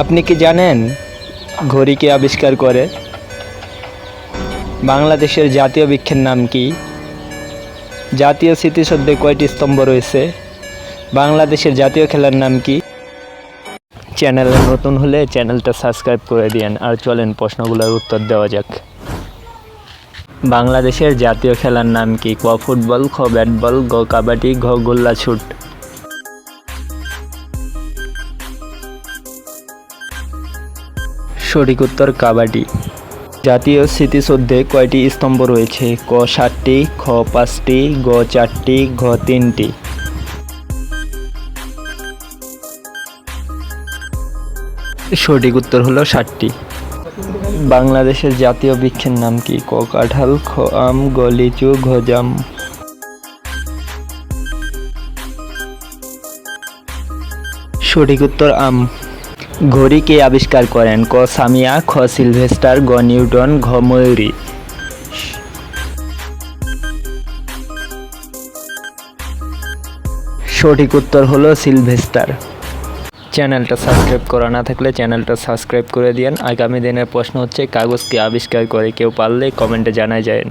আপনি কি জানেন ঘড়ি কে আবিষ্কার করে? বাংলাদেশের জাতীয় বৃক্ষের নাম কি? জাতীয় স্মৃতিসৌধে কয়টি স্তম্ভ রয়েছে? বাংলাদেশের জাতীয় খেলার নাম কি? চ্যানেলে নতুন হলে চ্যানেলটা সাবস্ক্রাইব করে দিন। আর চলেন প্রশ্নগুলোর উত্তর দেওয়া যাক। বাংলাদেশের জাতীয় খেলার নাম কি? ক ফুটবল, খ ব্যাট বল, গ কাবাডি, ঘ গোল্লা ছুট। সঠিক উত্তর কাবাডি। জাতীয় স্মৃতিসৌধে কয়টি স্তম্ভ রয়েছে? ক 7টি, খ 5টি, গ 4টি, ঘ 3টি। সঠিক উত্তর হলো 7টি। বাংলাদেশের জাতীয় বৃক্ষের নাম কি? ক কাঁঠাল, খ আম, গ লিচু, ঘ জাম। সঠিক উত্তর আম। ঘড়ি কে আবিষ্কার করেন? ক সামিয়া, খ সিলভেস্টার, গ নিউটন, ঘ ময়ূরী। সঠিক উত্তর হলো সিলভেস্টার। চ্যানেলটা সাবস্ক্রাইব করা না থাকলে চ্যানেলটা সাবস্ক্রাইব করে দিন। আগামী দিনের প্রশ্ন হচ্ছে কাগজ কে আবিষ্কার করে? কেউ পারলে কমেন্টে জানাই যায়।